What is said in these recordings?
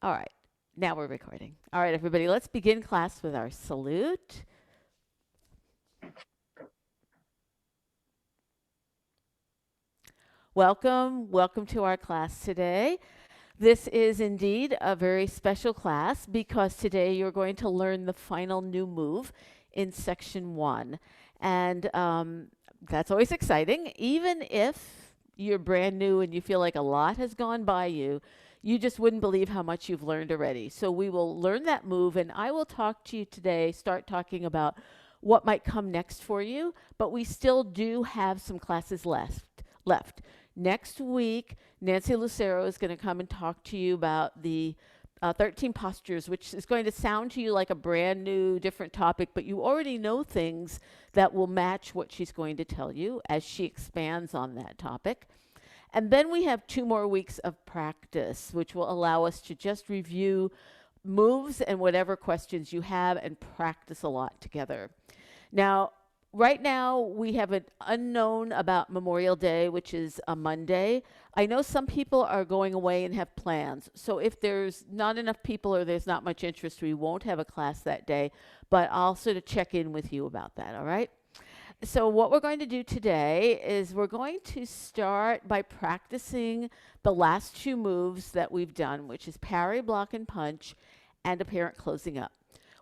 All right, now we're recording. All right, everybody, let's begin class with our salute. Welcome to our class today. This is indeed a very special class because today you're going to learn the final new move in section 1. And that's always exciting. Even if you're brand new and you feel like a lot has gone by you, you just wouldn't believe how much you've learned already. So we will learn that move, and I will talk to you today, start talking about what might come next for you, but we still do have some classes left. Next week, Nancy Lucero is going to come and talk to you about the 13 postures, which is going to sound to you like a brand new, different topic, but you already know things that will match what she's going to tell you as she expands on that topic. And then we have 2 more weeks of practice, which will allow us to just review moves and whatever questions you have and practice a lot together. Now, right now, we have an unknown about Memorial Day, which is a Monday. I know some people are going away and have plans. So if there's not enough people or there's not much interest, we won't have a class that day. But I'll sort of check in with you about that, all right? So what we're going to do today is we're going to start by practicing the last 2 moves that we've done, which is parry, block, and punch, and apparent closing up.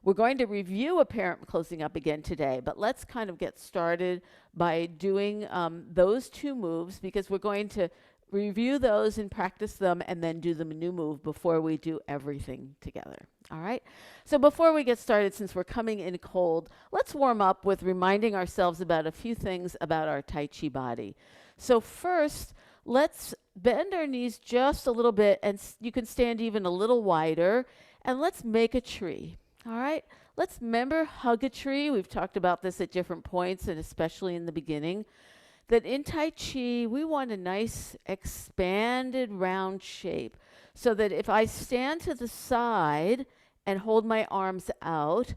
We're going to review apparent closing up again today, but let's kind of get started by doing those 2 moves because we're going to review those and practice them and then do the new move before we do everything together. All right? So before we get started, since we're coming in cold, let's warm up with reminding ourselves about a few things about our Tai Chi body. So first, let's bend our knees just a little bit, and you can stand even a little wider, and let's make a tree. All right, let's remember hug a tree. We've talked about this at different points and especially in the beginning. That in Tai Chi, we want a nice expanded round shape so that if I stand to the side and hold my arms out,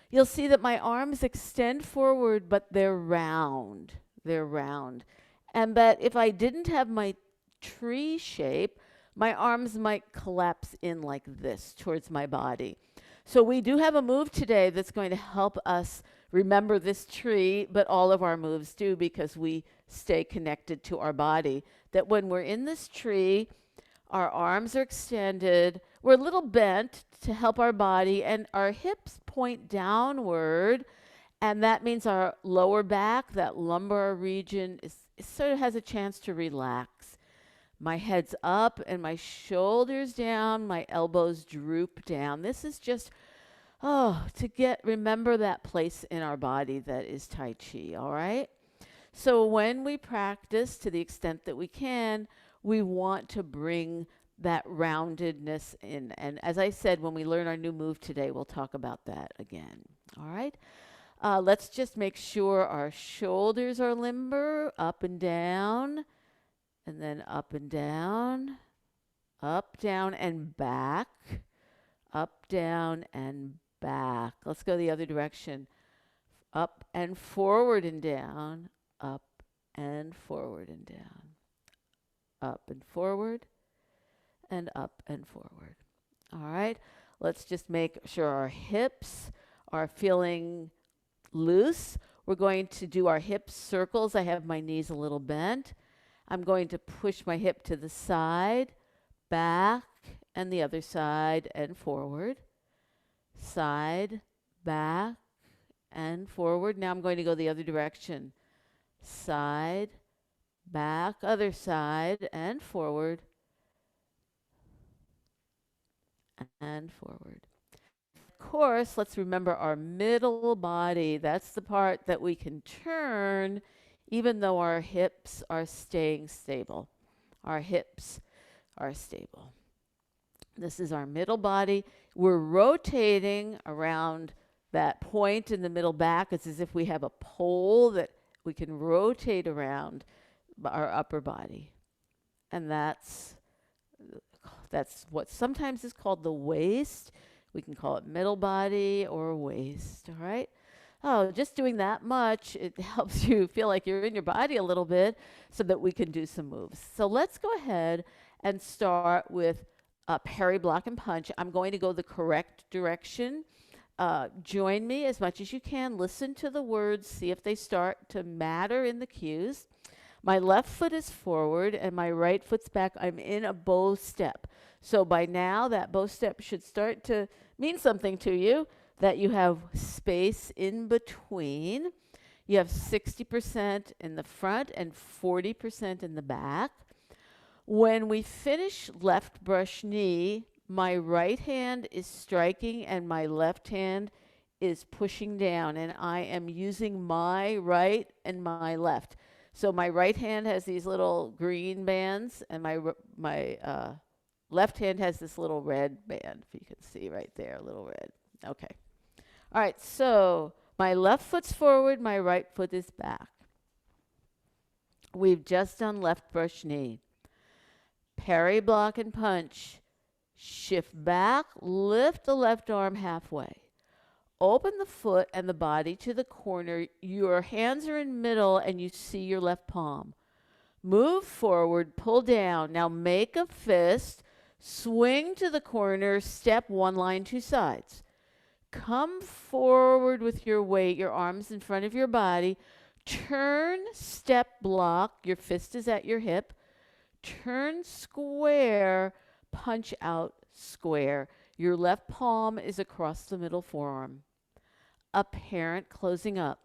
you'll see that my arms extend forward, but they're round. They're round. And that if I didn't have my tree shape, my arms might collapse in like this towards my body. So we do have a move today that's going to help us remember this tree, but all of our moves do because we stay connected to our body. That when we're in this tree, our arms are extended, we're a little bent to help our body, and our hips point downward, and that means our lower back, that lumbar region, sort of has a chance to relax. My head's up and my shoulders down, my elbows droop down. This is just, to remember that place in our body that is Tai Chi, all right? So when we practice, to the extent that we can, we want to bring that roundedness in. And as I said, when we learn our new move today, we'll talk about that again, all right? Let's just make sure our shoulders are limber, up and down. And then up and down, up, down, and back, up, down, and back. Let's go the other direction. Up and forward and down, up and forward and down, up and forward, and up and forward. All right, let's just make sure our hips are feeling loose. We're going to do our hip circles. I have my knees a little bent. I'm going to push my hip to the side, back, and the other side, and forward. Side, back, and forward. Now I'm going to go the other direction. Side, back, other side, and forward. And forward. Of course, let's remember our middle body. That's the part that we can turn even though our hips are staying stable. Our hips are stable. This is our middle body. We're rotating around that point in the middle back. It's as if we have a pole that we can rotate around our upper body. And that's what sometimes is called the waist. We can call it middle body or waist, all right? Oh, just doing that much, it helps you feel like you're in your body a little bit so that we can do some moves. So let's go ahead and start with parry, block, and punch. I'm going to go the correct direction. Join me as much as you can. Listen to the words. See if they start to matter in the cues. My left foot is forward and my right foot's back. I'm in a bow step. So by now, that bow step should start to mean something to you, that you have space in between. You have 60% in the front and 40% in the back. When we finish left brush knee, my right hand is striking and my left hand is pushing down, and I am using my right and my left. So my right hand has these little green bands, and my left hand has this little red band, if you can see right there, a little red. Okay. All right, so my left foot's forward, my right foot is back. We've just done left brush knee. Parry, block, and punch. Shift back, lift the left arm halfway. Open the foot and the body to the corner. Your hands are in middle and you see your left palm. Move forward, pull down. Now make a fist. Swing to the corner, step one line, two sides. Come forward with your weight, your arms in front of your body. Turn, step, block. Your fist is at your hip. Turn square, punch out square. Your left palm is across the middle forearm. Apparent closing up.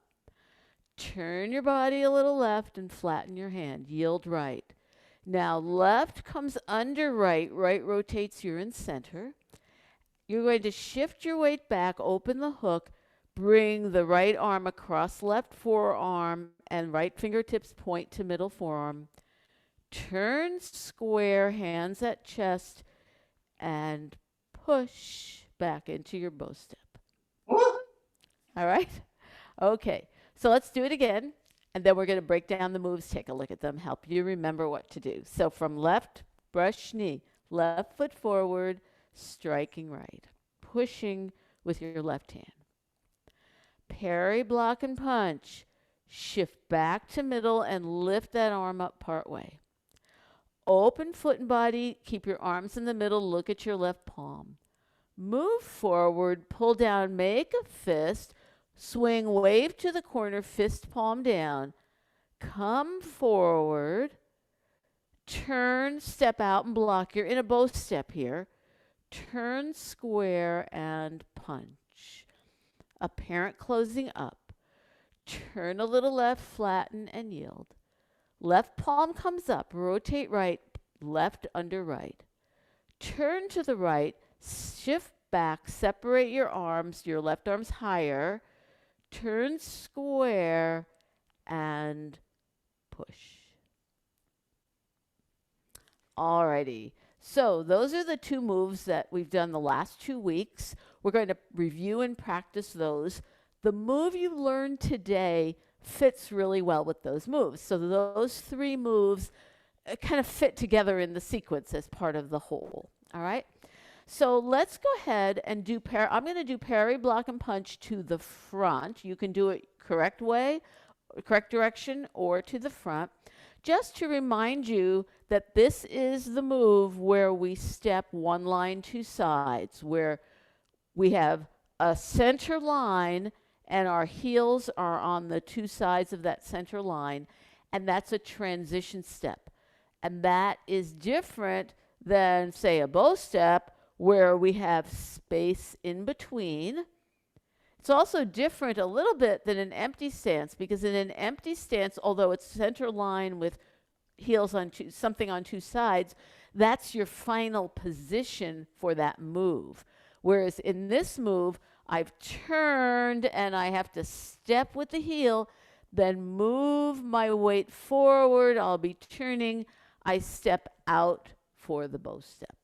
Turn your body a little left and flatten your hand. Yield right. Now left comes under right. Right rotates, you're in center. You're going to shift your weight back, open the hook, bring the right arm across left forearm and right fingertips point to middle forearm. Turn square, hands at chest, and push back into your bow step. All right? Okay, so let's do it again, and then we're going to break down the moves, take a look at them, help you remember what to do. So from left, brush knee, left foot forward, striking right, pushing with your left hand. Parry, block, and punch. Shift back to middle and lift that arm up part way. Open foot and body, keep your arms in the middle, look at your left palm. Move forward, pull down, make a fist, swing, wave to the corner, fist palm down. Come forward, turn, step out and block. You're in a bow step here. Turn square and punch. Apparent closing up. Turn a little left, flatten and yield. Left palm comes up, rotate right, left under right. Turn to the right, shift back, separate your arms, your left arm's higher. Turn square and push. Alrighty, so those are the two moves that we've done the last 2 weeks. We're going to review and practice those. The move you learned today fits really well with those moves. So those 3 moves kind of fit together in the sequence as part of the whole. All right. So let's go ahead and do I'm going to do parry, block, and punch to the front. You can do it correct way, correct direction, or to the front. Just to remind you that this is the move where we step one line, two sides, where we have a center line and our heels are on the 2 sides of that center line, and that's a transition step. And that is different than, say, a bow step where we have space in between. It's also different a little bit than an empty stance, because in an empty stance, although it's center line with heels on something on 2 sides, that's your final position for that move. Whereas in this move, I've turned and I have to step with the heel, then move my weight forward. I'll be turning. I step out for the bow step.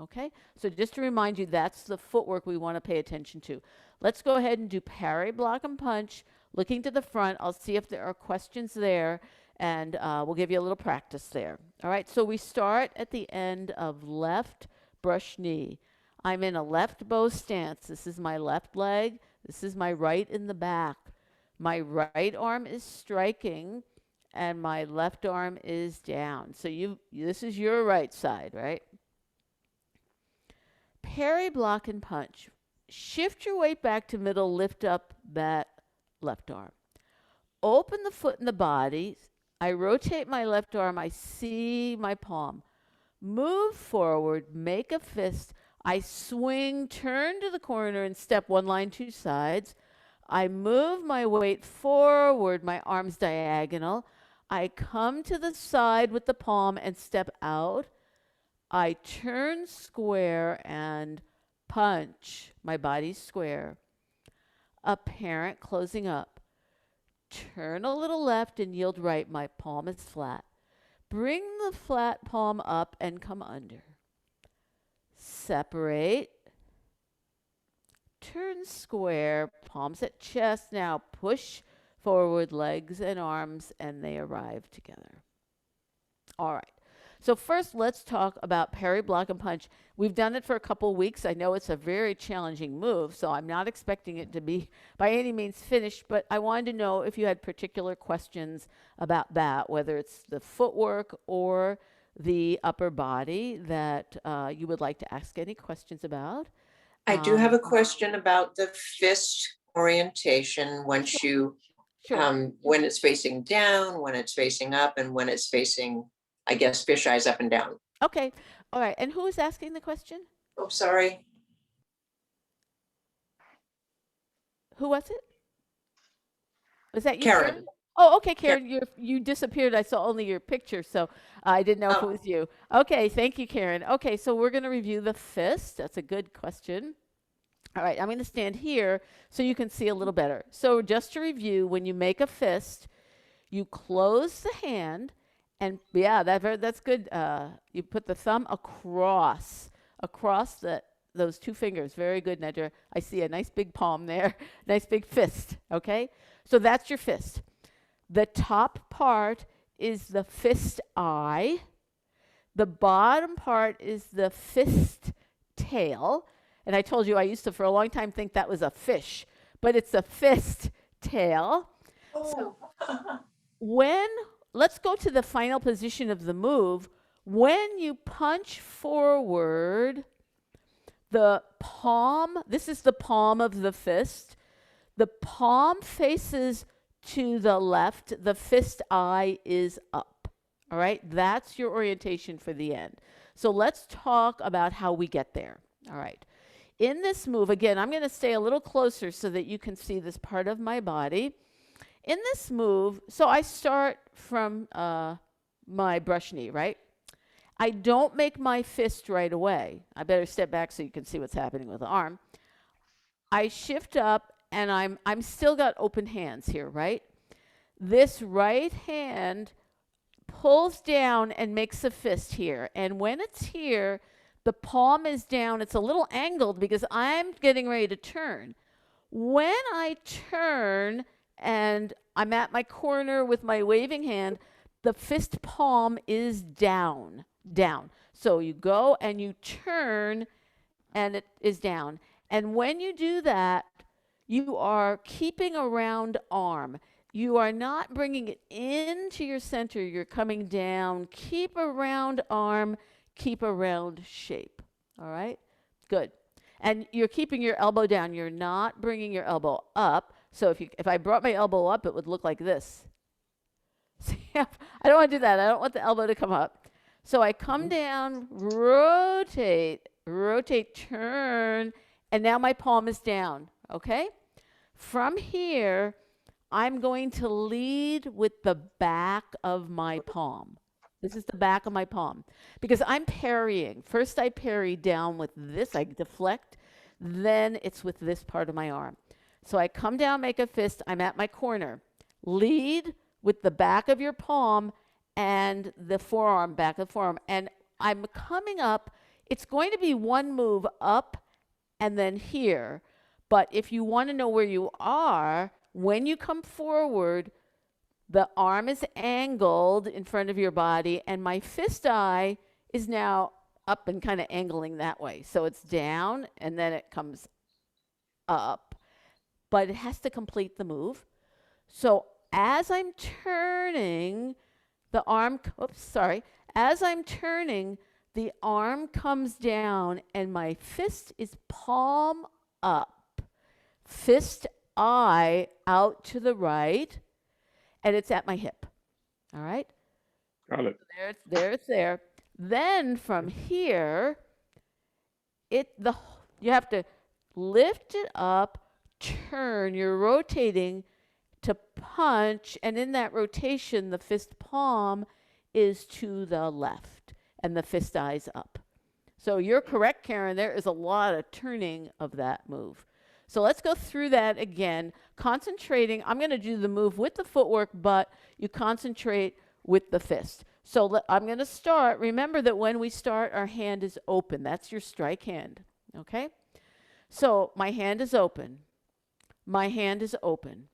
Okay? So just to remind you, that's the footwork we want to pay attention to. Let's go ahead and do parry, block, and punch. Looking to the front, I'll see if there are questions there, and we'll give you a little practice there. All right, so we start at the end of left brush knee. I'm in a left bow stance. This is my left leg. This is my right in the back. My right arm is striking, and my left arm is down. So this is your right side, right? parry, block, and punch. Shift your weight back to middle, lift up that left arm. Open the foot and the body. I rotate my left arm. I see my palm. Move forward, make a fist. I swing, turn to the corner, and step one line, two sides. I move my weight forward, my arms diagonal. I come to the side with the palm and step out. I turn square and punch. My body's square. Apparent closing up. Turn a little left and yield right. My palm is flat. Bring the flat palm up and come under. Separate. Turn square. Palms at chest. Now push forward, legs and arms, and they arrive together. All right. So first, let's talk about parry, block, and punch. We've done it for a couple weeks. I know it's a very challenging move, so I'm not expecting it to be by any means finished, but I wanted to know if you had particular questions about that, whether it's the footwork or the upper body that you would like to ask any questions about. I do have a question about the fist orientation once you, when it's facing down, when it's facing up, and when it's facing, I guess, fish eyes up and down. Okay. All right. And who is asking the question? Oh, sorry. Who was it? Was that you, Karen. Oh, okay, Karen, you disappeared. I saw only your picture, so I didn't know if it was you. Okay, thank you, Karen. Okay, so we're going to review the fist. That's a good question. All right, I'm going to stand here so you can see a little better. So just to review, when you make a fist, you close the hand, and yeah, that's good. You put the thumb across those two fingers. Very good, Nedra. I see a nice big palm there, nice big fist. Okay, so that's your fist. The top part is the fist eye. The bottom part is the fist tail. And I told you I used to, for a long time, think that was a fish, but it's a fist tail. Oh. So let's go to the final position of the move. When you punch forward, the palm, this is the palm of the fist. The palm faces to the left, the fist eye is up. All right, that's your orientation for the end. So let's talk about how we get there. All right, in this move, again, I'm going to stay a little closer so that you can see this part of my body. In this move, so I start from my brush knee, right? I don't make my fist right away. I better step back so you can see what's happening with the arm. I shift up. And I'm still got open hands here, right? This right hand pulls down and makes a fist here. And when it's here, the palm is down. It's a little angled because I'm getting ready to turn. When I turn and I'm at my corner with my waving hand, the fist palm is down. So you go and you turn and it is down. And when you do that, you are keeping a round arm. You are not bringing it into your center. You're coming down. Keep a round arm. Keep a round shape. All right? Good. And you're keeping your elbow down. You're not bringing your elbow up. So if I brought my elbow up, it would look like this. I don't want to do that. I don't want the elbow to come up. So I come down, rotate, turn, and now my palm is down. Okay? From here, I'm going to lead with the back of my palm. This is the back of my palm because I'm parrying. First I parry down with this, I deflect, then it's with this part of my arm. So I come down, make a fist, I'm at my corner. Lead with the back of your palm and the forearm, back of the forearm. And I'm coming up, it's going to be one move up and then here. But if you want to know where you are, when you come forward, the arm is angled in front of your body, and my fist eye is now up and kind of angling that way. So it's down, and then it comes up. But it has to complete the move. So as I'm turning, as I'm turning, The arm comes down and my fist is palm up. Fist eye out to the right, and it's at my hip. All right? Got it. It's there. Then from here, you have to lift it up, turn, you're rotating to punch, and in that rotation, the fist palm is to the left and the fist eye's up. So you're correct, Karen. There is a lot of turning of that move. So let's go through that again. Concentrating, I'm going to do the move with the footwork, but you concentrate with the fist. So I'm going to start. Remember that when we start, our hand is open. That's your strike hand. Okay? So my hand is open. My hand is open.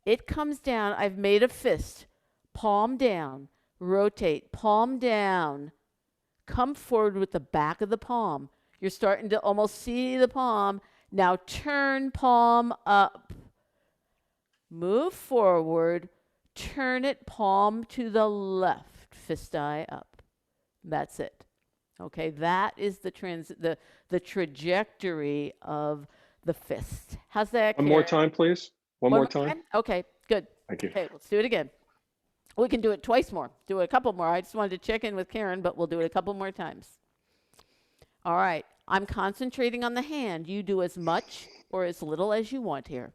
It comes down. I've made a fist. Palm down. Rotate. Palm down. Come forward with the back of the palm. You're starting to almost see the palm. Now turn palm up. Move forward. Turn it palm to the left. Fist eye up. That's it. Okay, that is the trajectory of the fist. How's that? One more time, please. One more time. Okay, good. Thank you. Okay, let's do it again. We can do it twice more. Do it a couple more. I just wanted to check in with Karen, but we'll do it a couple more times. All right, I'm concentrating on the hand. You do as much or as little as you want here.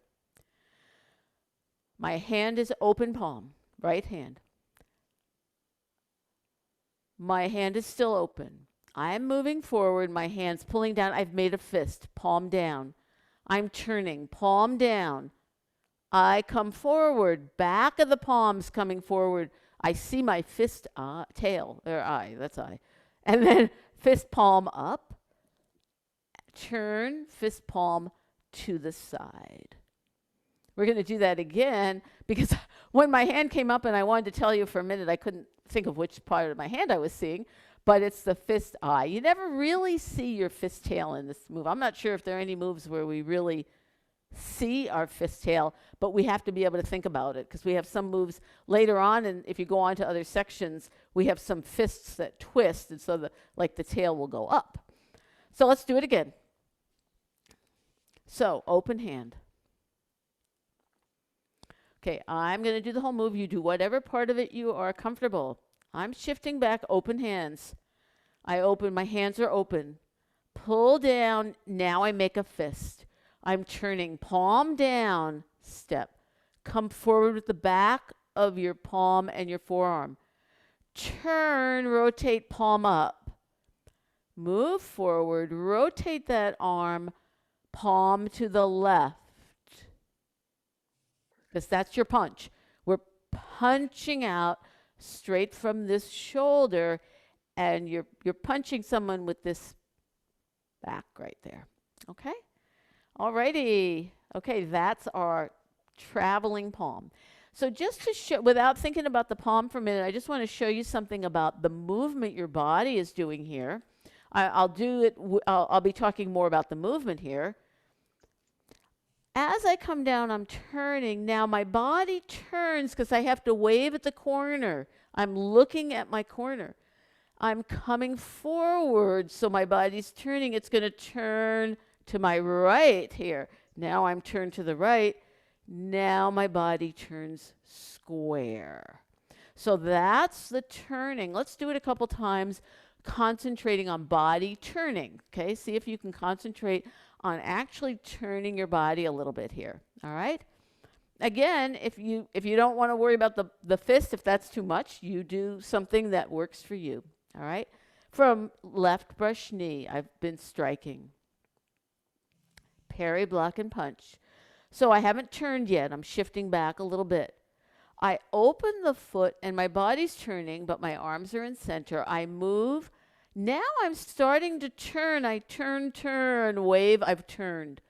My hand is open palm, right hand. My hand is still open. I'm moving forward. My hand's pulling down. I've made a fist, palm down. I'm turning, palm down. I come forward. Back of the palms coming forward. I see my fist tail, or eye, that's eye. And then fist palm up. Turn, fist palm to the side. We're going to do that again because when my hand came up and I wanted to tell you for a minute, I couldn't think of which part of my hand I was seeing, but it's the fist eye. You never really see your fist tail in this move. I'm not sure if there are any moves where we really see our fist tail, but we have to be able to think about it because we have some moves later on, and if you go on to other sections, we have some fists that twist, and so the tail will go up. So let's do it again. So open hand. Okay, I'm going to do the whole move. You do whatever part of it you are comfortable. I'm shifting back, open hands. I open, my hands are open. Pull down, now I make a fist. I'm turning, palm down, step. Come forward with the back of your palm and your forearm. Turn, rotate, palm up. Move forward, rotate that arm, palm to the left. Because that's your punch. We're punching out straight from this shoulder, and you're punching someone with this back right there. Okay? Alrighty. Okay, that's our traveling palm. So just to show, without thinking about the palm for a minute, I just want to show you something about the movement your body is doing here. I'll be talking more about the movement here. As I come down, I'm turning. Now my body turns because I have to wave at the corner. I'm looking at my corner. I'm coming forward, so my body's turning. It's going to turn to my right here. Now I'm turned to the right. Now my body turns square. So that's the turning. Let's do it a couple times, concentrating on body turning. Okay, see if you can concentrate on actually turning your body a little bit here. All right. Again, if you don't want to worry about the fist, if that's too much, you do something that works for you. All right. From left brush knee, I've been striking. Parry, block, and punch. So I haven't turned yet. I'm shifting back a little bit. I open the foot and my body's turning, but my arms are in center. I move. Now I'm starting to turn. I turn, wave. I've turned.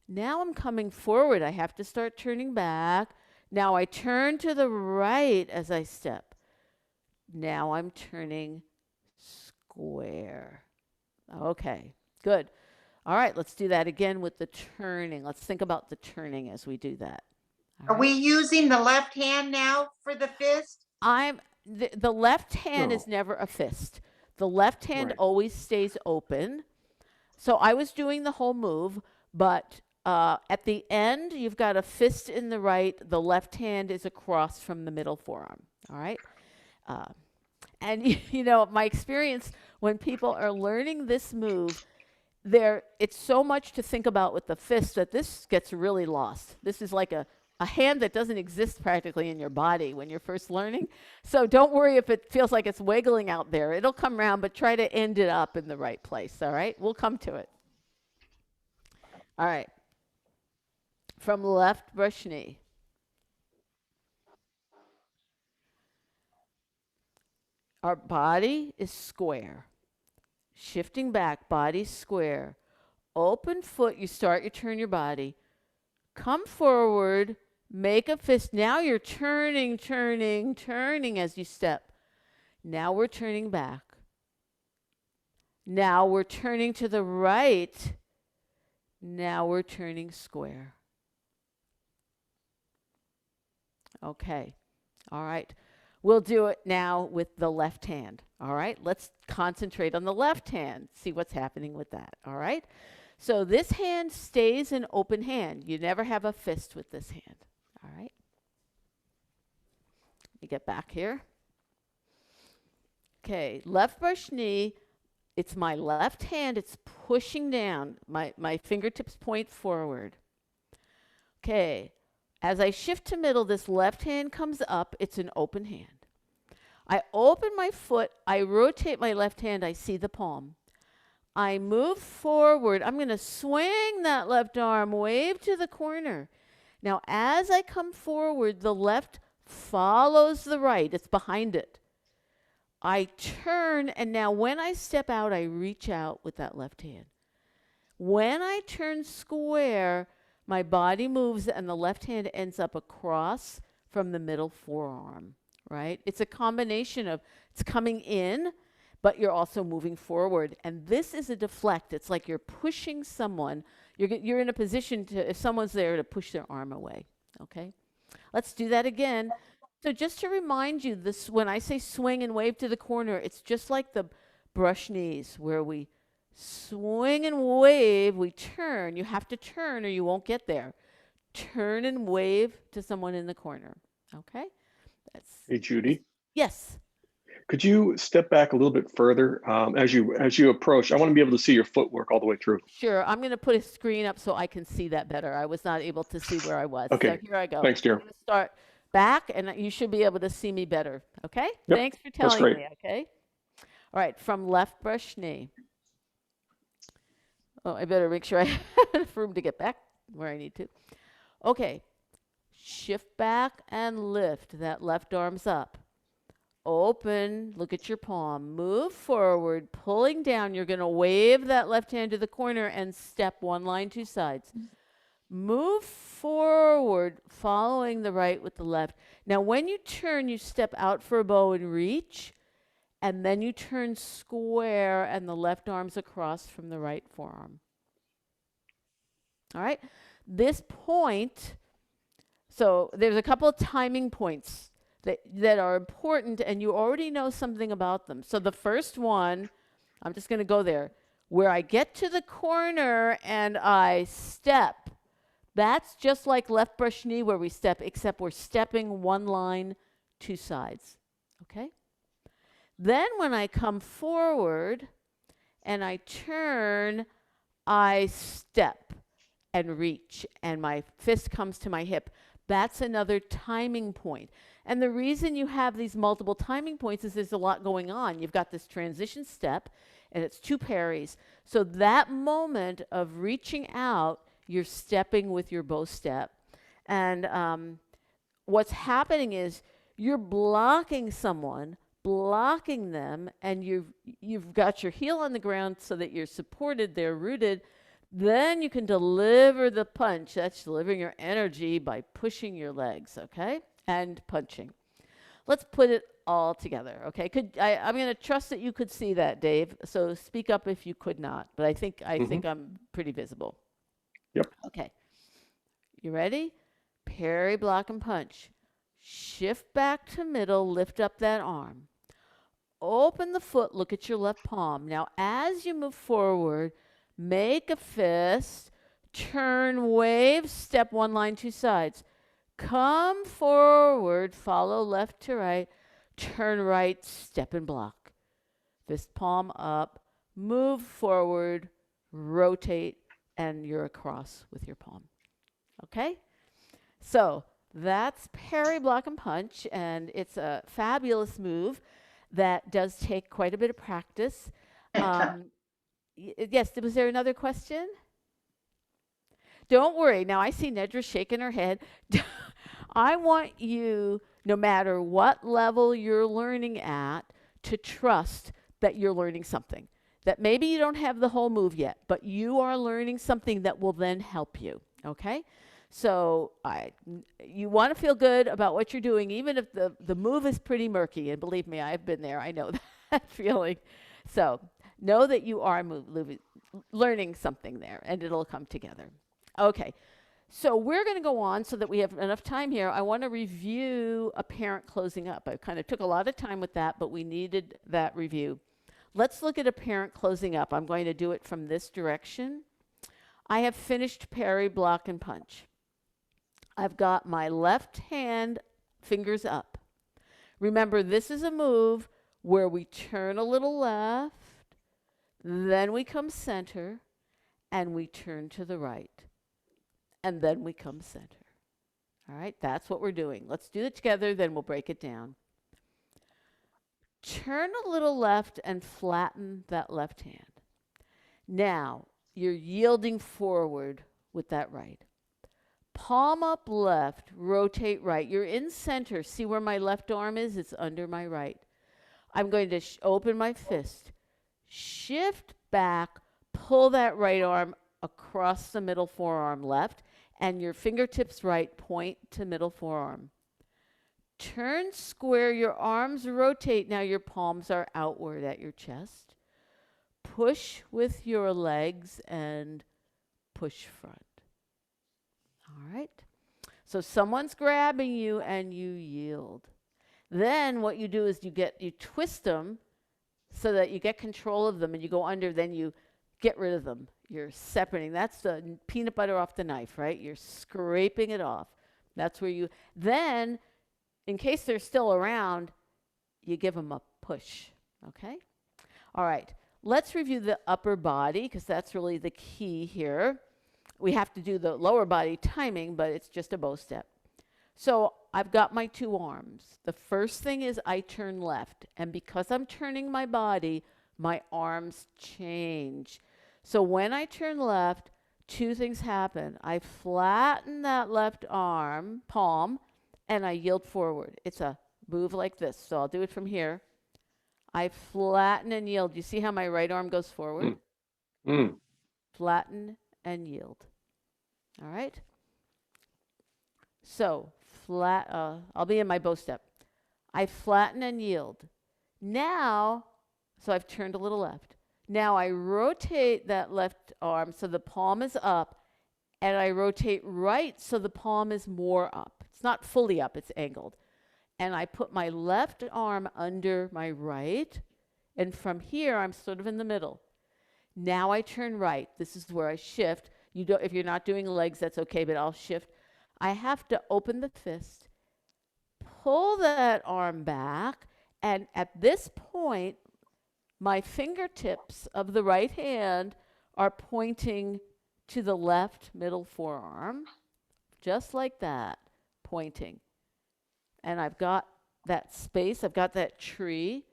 Now I'm coming forward. I have to start turning back. Now I turn to the right as I step. Now I'm turning square. Okay, good. All right, let's do that again with the turning. Let's think about the turning as we do that. Are we using the left hand now for the fist? The left hand No. is never a fist. The left hand Right. always stays open. So I was doing the whole move, but at the end, you've got a fist in the right. The left hand is across from the middle forearm. All right. Uh, and my experience when people are learning this move, it's so much to think about with the fist that this gets really lost. This is like a hand that doesn't exist practically in your body when you're first learning. So don't worry if it feels like it's wiggling out there. It'll come around, but try to end it up in the right place. All right. We'll come to it. All right. From left brush knee. Our body is square. Shifting back, body square. Open foot, you turn your body. Come forward, make a fist. Now you're turning as you step. Now we're turning back. Now we're turning to the right. Now we're turning square. Okay. All right. We'll do it now with the left hand. All right. Let's concentrate on the left hand. See what's happening with that. All right. So this hand stays an open hand. You never have a fist with this hand. All right. Let me get back here. Okay. Left brush knee. It's my left hand. It's pushing down. My fingertips point forward. Okay. As I shift to middle, this left hand comes up. It's an open hand. I open my foot. I rotate my left hand. I see the palm. I move forward. I'm going to swing that left arm, wave to the corner. Now, as I come forward, the left follows the right. It's behind it. I turn, and now when I step out, I reach out with that left hand. When I turn square, my body moves and the left hand ends up across from the middle forearm, right? It's a combination of it's coming in, but you're also moving forward. And this is a deflect. It's like you're pushing someone. You're in a position to, if someone's there, to push their arm away, okay? Let's do that again. So just to remind you, this when I say swing and wave to the corner, it's just like the brush knees where we swing and wave, we turn. You have to turn or you won't get there. Turn and wave to someone in the corner. Okay? Hey, Judy. Yes. Could you step back a little bit further as you approach? I want to be able to see your footwork all the way through. Sure. I'm going to put a screen up so I can see that better. I was not able to see where I was. Okay. So here I go. Thanks, dear. I'm going to start back, and you should be able to see me better. Okay? Yep. Thanks for That's telling great. me. Okay? All right. From left brush knee. Oh, I better make sure I have enough room to get back where I need to. Okay. Shift back and lift. That left arm's up. Open. Look at your palm. Move forward, pulling down. You're going to wave that left hand to the corner and step one line, two sides. Move forward, following the right with the left. Now, when you turn, you step out for a bow and reach. And then you turn square and the left arm's across from the right forearm. All right. This point, so there's a couple of timing points that are important, and you already know something about them. So the first one, I'm just going to go there, where I get to the corner and I step. That's just like left brush knee where we step, except we're stepping one line, two sides. Okay? Then when I come forward and I turn, I step and reach, and my fist comes to my hip. That's another timing point. And the reason you have these multiple timing points is there's a lot going on. You've got this transition step, and it's two parries. So that moment of reaching out, you're stepping with your bow step. And what's happening is you're blocking someone, blocking them, and you've got your heel on the ground so that you're supported, they're rooted. Then you can deliver the punch. That's delivering your energy by pushing your legs, okay? And punching. Let's put it all together, okay? I'm going to trust that you could see that, Dave. So speak up if you could not. But I think I'm pretty visible. Yep. Okay. You ready? Parry, block, and punch. Shift back to middle. Lift up that arm. open the foot, look at your left palm. Now, as you move forward, make a fist, turn, wave, step one line, two sides. Come forward, follow left to right, turn right, step and block. Fist palm up, move forward, rotate, and you're across with your palm. Okay? So that's parry, block, and punch, and it's a fabulous move that does take quite a bit of practice. Yes, was there another question? Don't worry. Now I see Nedra shaking her head. I want you, no matter what level you're learning at, to trust that you're learning something. That maybe you don't have the whole move yet, but you are learning something that will then help you. Okay? So you want to feel good about what you're doing, even if the move is pretty murky. And believe me, I've been there. I know that feeling. So know that you are learning something there, and it'll come together. Okay. So we're going to go on so that we have enough time here. I want to review apparent closing up. I kind of took a lot of time with that, but we needed that review. Let's look at apparent closing up. I'm going to do it from this direction. I have finished parry, block, and punch. I've got my left hand fingers up. Remember, this is a move where we turn a little left, then we come center, and we turn to the right. And then we come center. All right, that's what we're doing. Let's do it together, then we'll break it down. Turn a little left and flatten that left hand. Now, you're yielding forward with that right. Palm up left, rotate right. You're in center. See where my left arm is? It's under my right. I'm going to open my fist, shift back, pull that right arm across the middle forearm left, and your fingertips right, point to middle forearm. Turn square, your arms rotate. Now your palms are outward at your chest. Push with your legs and push front. All right. So someone's grabbing you and you yield. Then what you do is you twist them so that you get control of them and you go under, then you get rid of them. You're separating. That's the peanut butter off the knife, right? You're scraping it off. That's where you, then in case they're still around, you give them a push, okay? All right, let's review the upper body because that's really the key here. We have to do the lower body timing, but it's just a bow step. So I've got my two arms. The first thing is I turn left, and because I'm turning my body, my arms change. So when I turn left, two things happen. I flatten that left arm, palm, and I yield forward. It's a move like this. So I'll do it from here. I flatten and yield. You see how my right arm goes forward? Flatten and yield. All right? So I'll be in my bow step. I flatten and yield. Now, so I've turned a little left. Now I rotate that left arm so the palm is up, and I rotate right so the palm is more up. It's not fully up, it's angled. And I put my left arm under my right, and from here I'm sort of in the middle. Now I turn right. This is where I shift. If you're not doing legs, that's okay, but I'll shift. I have to open the fist, pull that arm back, and at this point, my fingertips of the right hand are pointing to the left middle forearm, just like that, pointing. And I've got that space, I've got that tree.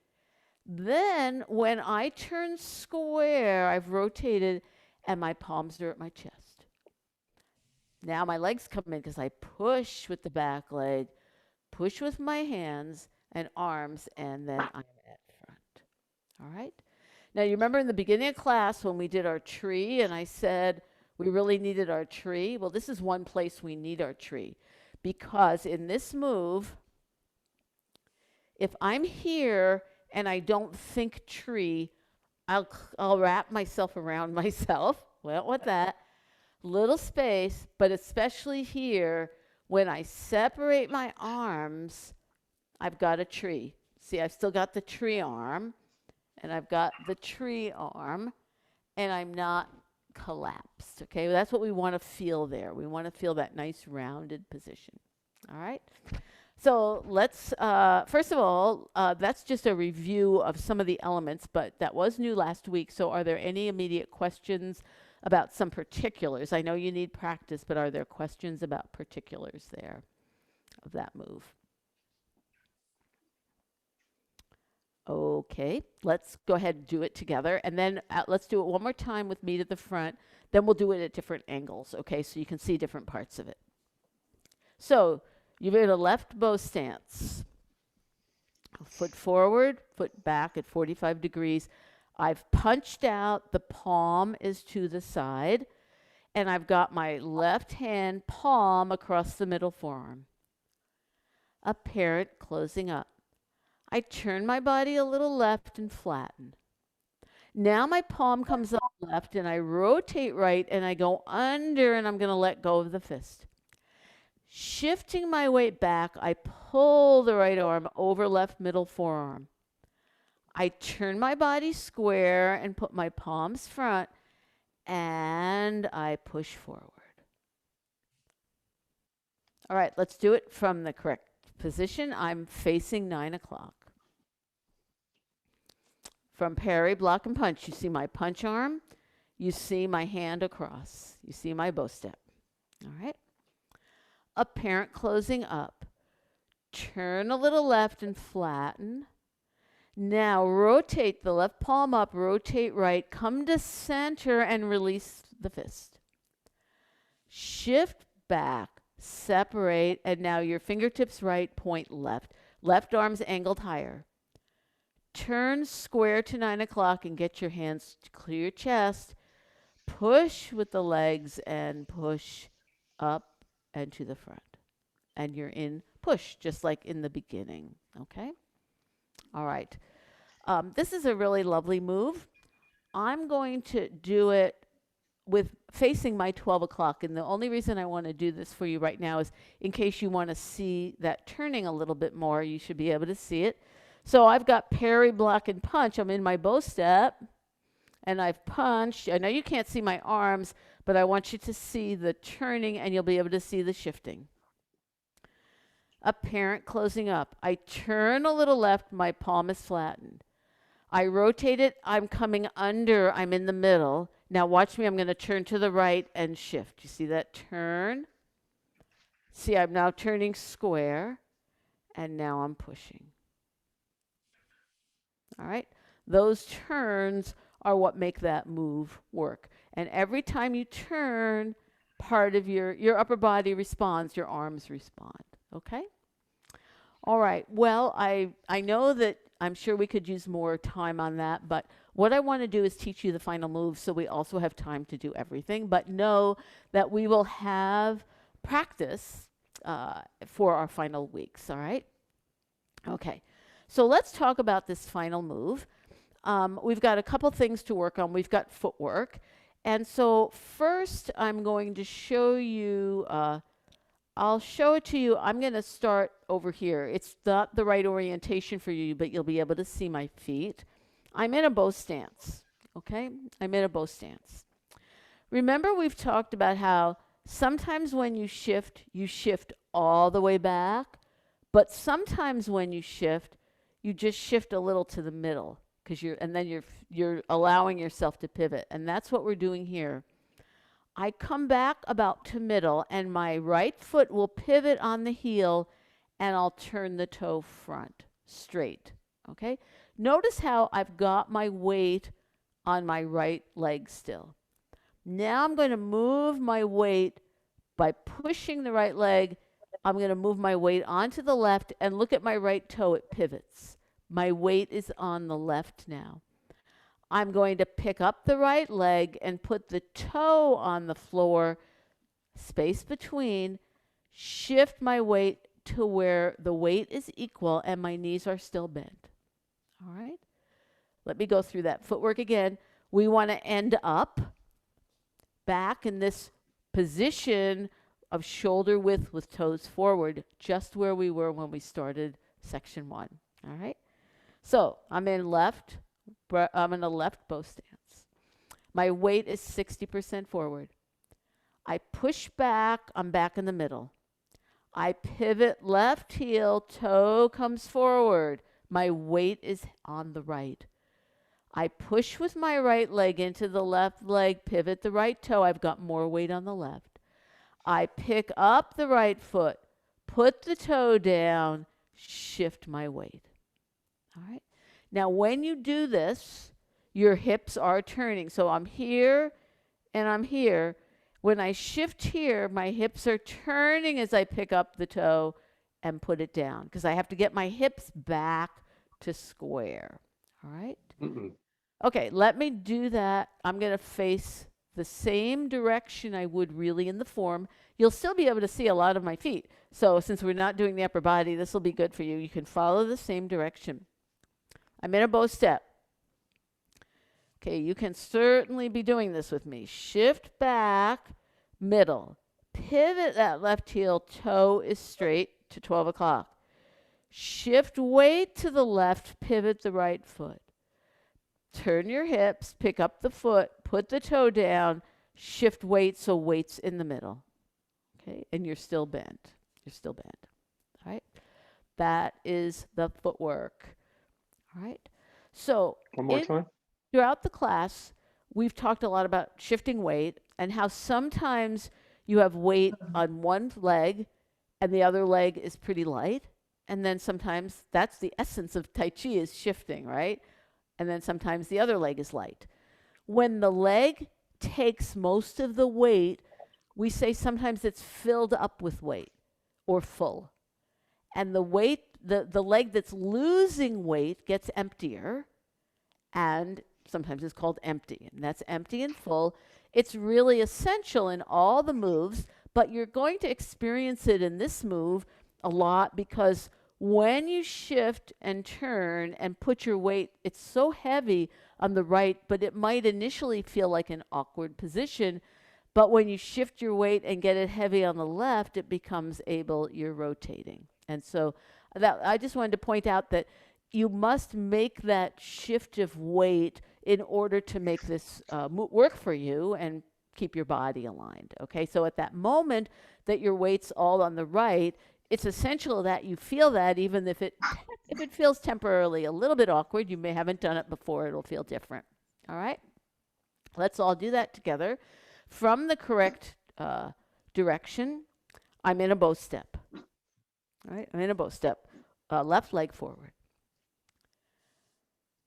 Then when I turn square, I've rotated and my palms are at my chest. Now my legs come in because I push with the back leg, push with my hands and arms, and then I'm at front. All right? Now you remember in the beginning of class when we did our tree and I said we really needed our tree? Well, this is one place we need our tree because in this move, if I'm here and I don't think tree, I'll wrap myself around myself. Well, with that, little space, but especially here, when I separate my arms, I've got a tree. See, I've still got the tree arm, and I've got the tree arm, and I'm not collapsed, okay? That's what we want to feel there. We want to feel that nice rounded position, all right? So let's, first of all, that's just a review of some of the elements, but that was new last week. So are there any immediate questions about some particulars? I know you need practice, but are there questions about particulars there of that move? Okay, let's go ahead and do it together. And then let's do it one more time with me to the front. Then we'll do it at different angles, okay? So you can see different parts of it. So you're in a left bow stance. Foot forward, foot back at 45 degrees. I've punched out, the palm is to the side, and I've got my left hand palm across the middle forearm. Apparent closing up. I turn my body a little left and flatten. Now my palm comes up left and I rotate right and I go under and I'm going to let go of the fist. Shifting my weight back, I pull the right arm over left middle forearm. I turn my body square and put my palms front and I push forward. All right, let's do it from the correct position. I'm facing 9 o'clock. From parry, block, and punch, you see my punch arm. You see my hand across. You see my bow step. All right. Apparent closing up. Turn a little left and flatten. Now rotate the left palm up, rotate right, come to center and release the fist. Shift back, separate, and now your fingertips right, point left. Left arm's angled higher. Turn square to 9 o'clock and get your hands to clear your chest. Push with the legs and push up and to the front. And you're in push, just like in the beginning, okay? All right. This is a really lovely move. I'm going to do it with facing my 12 o'clock. And the only reason I want to do this for you right now is in case you want to see that turning a little bit more, you should be able to see it. So I've got parry, block, and punch. I'm in my bow step, and I've punched. I know you can't see my arms, but I want you to see the turning, and you'll be able to see the shifting. Apparent closing up. I turn a little left. My palm is flattened. I rotate it. I'm coming under. I'm in the middle. Now watch me. I'm going to turn to the right and shift. You see that turn? See, I'm now turning square, and now I'm pushing. All right, those turns are what make that move work. And every time you turn, part of your upper body responds, your arms respond, okay? All right, well, I know that I'm sure we could use more time on that, but what I want to do is teach you the final move so we also have time to do everything, but know that we will have practice for our final weeks, all right? Okay. So let's talk about this final move. We've got a couple things to work on. We've got footwork. And so first I'm going to show you, I'll show it to you. I'm going to start over here. It's not the right orientation for you, but you'll be able to see my feet. I'm in a bow stance, okay? I'm in a bow stance. Remember we've talked about how sometimes when you shift all the way back, but sometimes when you shift, you just shift a little to the middle because you're allowing yourself to pivot. And that's what we're doing here. I come back about to middle and my right foot will pivot on the heel and I'll turn the toe front straight. Okay? Notice how I've got my weight on my right leg still. Now I'm going to move my weight by pushing the right leg. I'm going to move my weight onto the left and look at my right toe, it pivots. My weight is on the left now. I'm going to pick up the right leg and put the toe on the floor, space between, shift my weight to where the weight is equal and my knees are still bent. All right? Let me go through that footwork again. We want to end up back in this position of shoulder width with toes forward, just where we were when we started section 1. All right? So I'm in I'm in a left bow stance. My weight is 60% forward. I push back, I'm back in the middle. I pivot left heel, toe comes forward. My weight is on the right. I push with my right leg into the left leg, pivot the right toe. I've got more weight on the left. I pick up the right foot, put the toe down, shift my weight. All right. Now, when you do this, your hips are turning. So I'm here and I'm here. When I shift here, my hips are turning as I pick up the toe and put it down because I have to get my hips back to square. All right. Mm-mm. Okay, let me do that. I'm going to face the same direction I would really in the form. You'll still be able to see a lot of my feet. So since we're not doing the upper body, this will be good for you. You can follow the same direction. I'm in a bow step. Okay, you can certainly be doing this with me. Shift back, middle. Pivot that left heel, toe is straight to 12 o'clock. Shift weight to the left, pivot the right foot. Turn your hips, pick up the foot, put the toe down, shift weight so weight's in the middle. Okay, and you're still bent. You're still bent. All right, that is the footwork. All right, so One more time. throughout the class, we've talked a lot about shifting weight and how sometimes you have weight on one leg and the other leg is pretty light. And then sometimes that's the essence of Tai Chi is shifting, right? And then sometimes the other leg is light. When the leg takes most of the weight, we say sometimes it's filled up with weight or full. And the weight, the leg that's losing weight gets emptier and sometimes it's called empty. And that's empty and full. It's really essential in all the moves, but you're going to experience it in this move a lot because when you shift and turn and put your weight, it's so heavy on the right, but it might initially feel like an awkward position. But when you shift your weight and get it heavy on the left, it becomes able, you're rotating. And so that I just wanted to point out that you must make that shift of weight in order to make this work for you and keep your body aligned. Okay, so at that moment that your weight's all on the right, it's essential that you feel that even if it feels temporarily a little bit awkward, you may haven't done it before, it'll feel different. All right, let's all do that together. From the correct direction, I'm in a bow step. All right, I'm in a bow step. Left leg forward.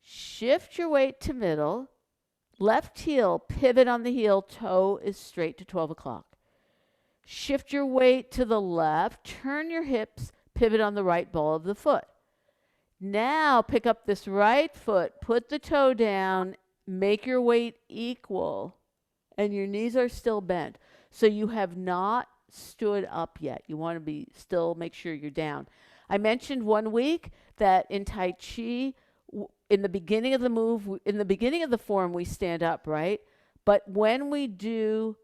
Shift your weight to middle. Left heel, pivot on the heel, toe is straight to 12 o'clock. Shift your weight to the left, turn your hips, pivot on the right ball of the foot. Now pick up this right foot, put the toe down, make your weight equal, and your knees are still bent. So you have not stood up yet. You want to be still, make sure you're down. I mentioned one week that in Tai Chi, in the beginning of the move, in the beginning of the form, we stand up, right? But when we do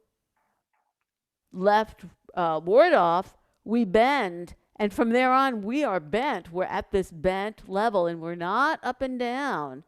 left ward off, we bend. And from there on, we are bent. We're at this bent level and we're not up and down.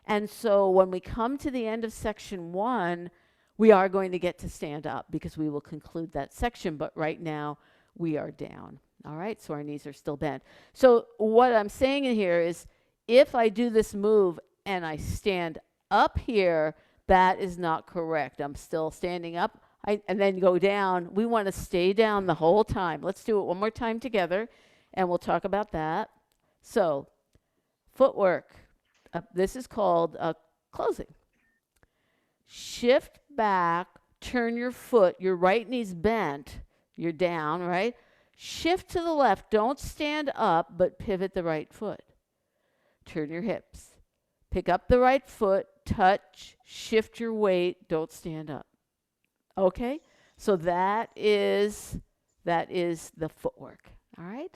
And so when we come to the end of section 1, we are going to get to stand up because we will conclude that section. But right now, we are down. All right, so our knees are still bent. So what I'm saying in here is if I do this move and I stand up here, that is not correct. I'm still standing up and then go down. We want to stay down the whole time. Let's do it one more time together and we'll talk about that. So footwork. This is called closing. Shift back, turn your foot, your right knee's bent, you're down, right? Shift to the left, don't stand up, but pivot the right foot. Turn your hips. Pick up the right foot, touch, shift your weight, don't stand up. Okay? So that is the footwork. All right?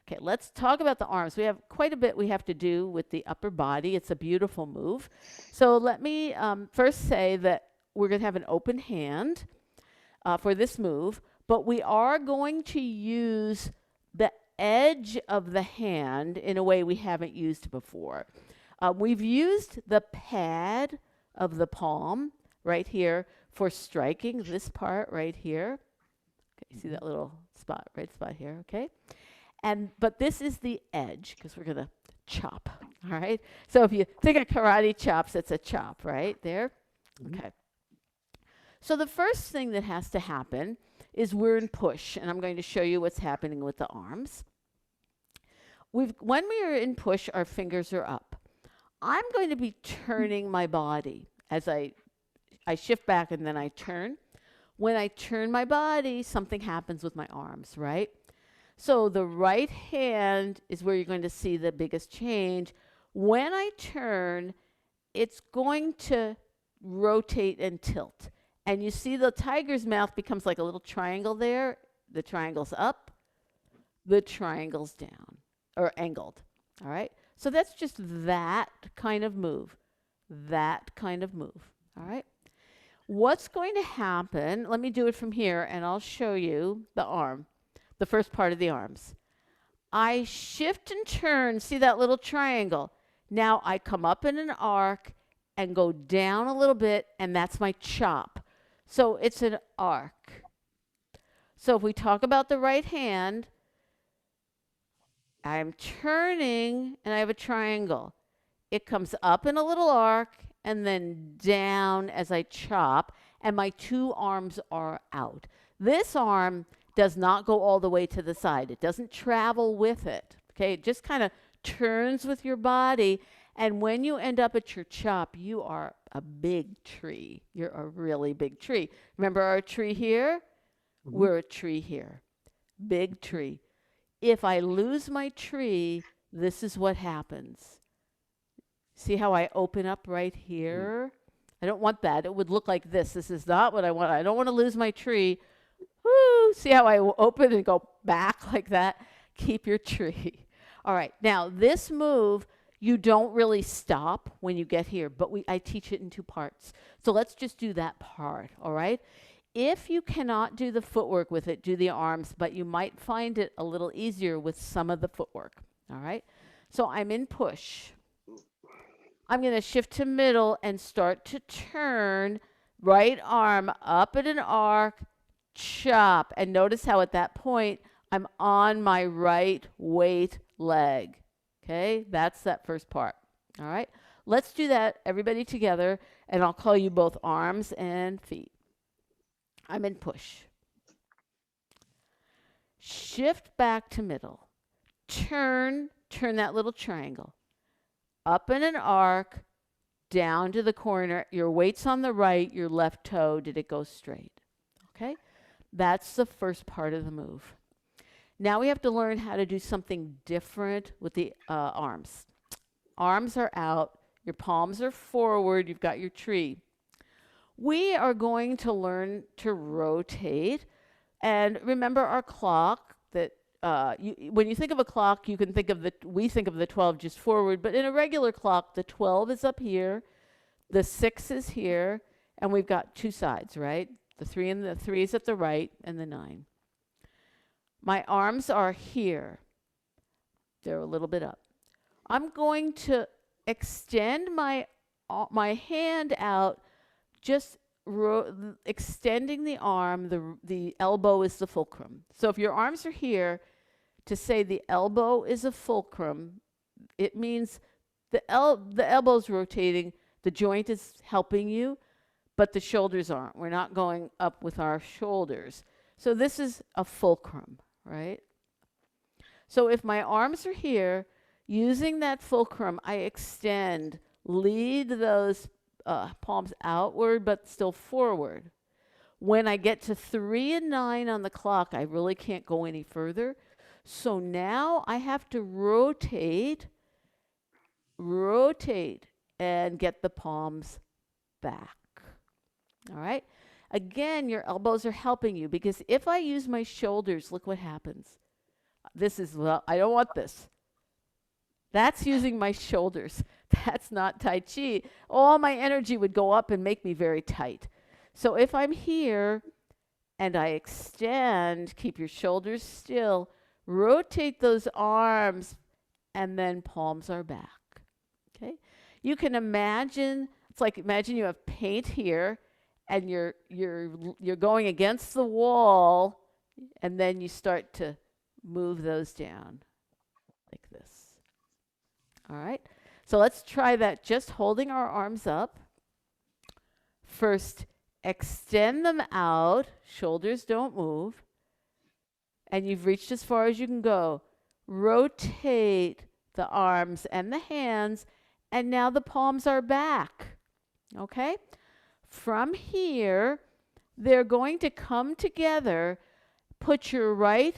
Okay, let's talk about the arms. We have quite a bit we have to do with the upper body. It's a beautiful move. So let me first say that we're going to have an open hand for this move, but we are going to use the edge of the hand in a way we haven't used before. We've used the pad of the palm right here for striking this part right here. Okay, see that little spot, right spot here, okay? But this is the edge because we're gonna chop, all right? So if you think of karate chops, it's a chop, right there? Okay. So the first thing that has to happen is we're in push, and I'm going to show you what's happening with the arms. When we are in push, our fingers are up. I'm going to be turning my body as I shift back and then I turn. When I turn my body, something happens with my arms, right? So the right hand is where you're going to see the biggest change. When I turn, it's going to rotate and tilt. And you see the tiger's mouth becomes like a little triangle there. The triangle's up, the triangle's down, or angled, all right? So that's just that kind of move, all right? What's going to happen, let me do it from here, and I'll show you the arm, the first part of the arms. I shift and turn, see that little triangle? Now I come up in an arc and go down a little bit, and that's my chop. So it's an arc. So if we talk about the right hand, I'm turning and I have a triangle. It comes up in a little arc and then down as I chop, and my two arms are out. This arm does not go all the way to the side. It doesn't travel with it. Okay, it just kind of turns with your body, and when you end up at your chop, you are a big tree. You're a really big tree. Remember our tree here? We're a tree here. Big tree. If I lose my tree, this is what happens. See how I open up right here? I don't want that. It would look like this. This is not what I want. I don't want to lose my tree. Woo! See how I open and go back like that? Keep your tree. All right. Now, this move, you don't really stop when you get here, but I teach it in two parts. So let's just do that part, all right? If you cannot do the footwork with it, do the arms, but you might find it a little easier with some of the footwork, all right? So I'm in push. I'm going to shift to middle and start to turn. Right arm up at an arc, chop. And notice how at that point, I'm on my right weight leg. Okay, that's that first part. All right, let's do that, everybody together, and I'll call you both arms and feet. I'm in push. Shift back to middle. Turn that little triangle. Up in an arc, down to the corner. Your weight's on the right, your left toe, did it go straight? Okay, that's the first part of the move. Now we have to learn how to do something different with the arms. Arms are out, your palms are forward, you've got your tree. We are going to learn to rotate. And remember our clock that when you think of a clock, you can think of we think of the 12 just forward, but in a regular clock, the 12 is up here, the 6 is here, and we've got two sides, right? The 3 and the 3 is at the right, and the 9. My arms are here. They're a little bit up. I'm going to extend my hand out, just extending the arm. The elbow is the fulcrum. So if your arms are here, to say the elbow is a fulcrum, it means the elbow's rotating, the joint is helping you, but the shoulders aren't. We're not going up with our shoulders. So this is a fulcrum, right? So if my arms are here, using that fulcrum, I extend, lead those palms outward, but still forward. When I get to 3 and 9 on the clock, I really can't go any further. So now I have to rotate, and get the palms back. All right? Again, your elbows are helping you, because if I use my shoulders, look what happens. I don't want this. That's using my shoulders. That's not Tai Chi. All my energy would go up and make me very tight. So if I'm here and I extend, keep your shoulders still, Rotate those arms, and then palms are back. Okay? You can imagine, it's like imagine you have paint here and you're going against the wall, and then you start to move those down like this. All right? So let's try that, just holding our arms up. First, extend them out, shoulders don't move, and you've reached as far as you can go. Rotate the arms and the hands, and now the palms are back. Okay? From here, they're going to come together. Put your right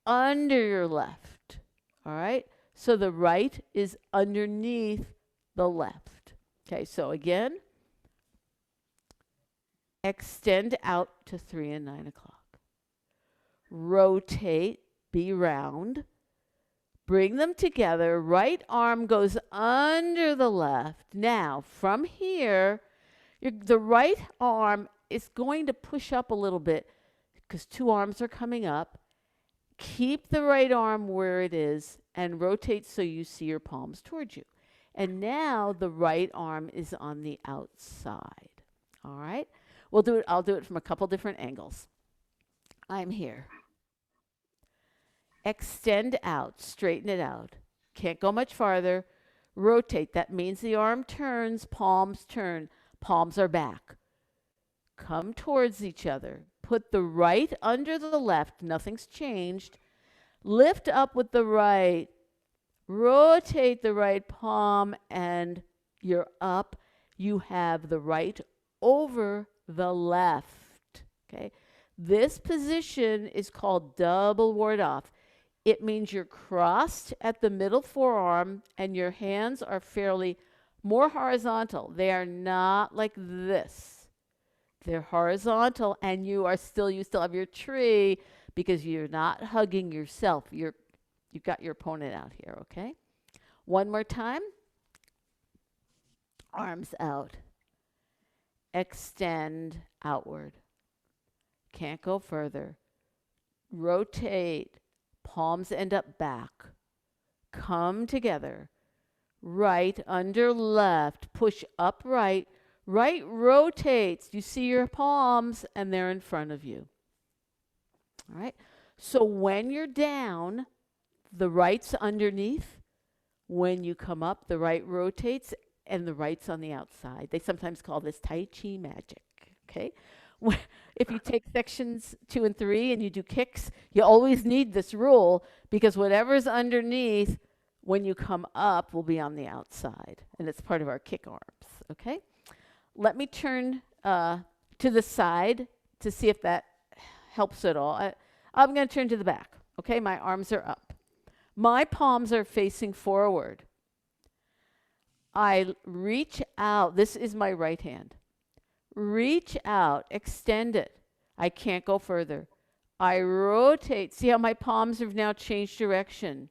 under your left. All right? So the right is underneath the left. Okay, so again, extend out to 3 and 9 o'clock. Rotate, be round. Bring them together. Right arm goes under the left. Now, from here, the right arm is going to push up a little bit because 2 arms are coming up. Keep the right arm where it is and rotate so you see your palms towards you. And now the right arm is on the outside. All right? I'll do it from a couple different angles. I'm here. Extend out, straighten it out. Can't go much farther. Rotate. That means the arm turns, palms turn, palms are back. Come towards each other. Put the right under the left. Nothing's changed. Lift up with the right. Rotate the right palm and you're up. You have the right over the left. Okay. This position is called double ward off. It means you're crossed at the middle forearm and your hands are fairly more horizontal. They are not like this. They're horizontal, and you still have your tree because you're not hugging yourself. You've got your opponent out here, okay? One more time. Arms out. Extend outward. Can't go further. Rotate. Palms end up back. Come together. Right under left. Push up right. Right rotates. You see your palms and they're in front of you. All right. So when you're down, the right's underneath. When you come up, the right rotates and the right's on the outside. They sometimes call this Tai Chi magic. Okay. If you take sections 2 and 3 and you do kicks, you always need this rule because whatever's underneath when you come up will be on the outside. And it's part of our kick arms. Okay. Let me turn to the side to see if that helps at all. I'm going to turn to the back. Okay, my arms are up. My palms are facing forward. I reach out. This is my right hand. Reach out, extend it. I can't go further. I rotate. See how my palms have now changed direction.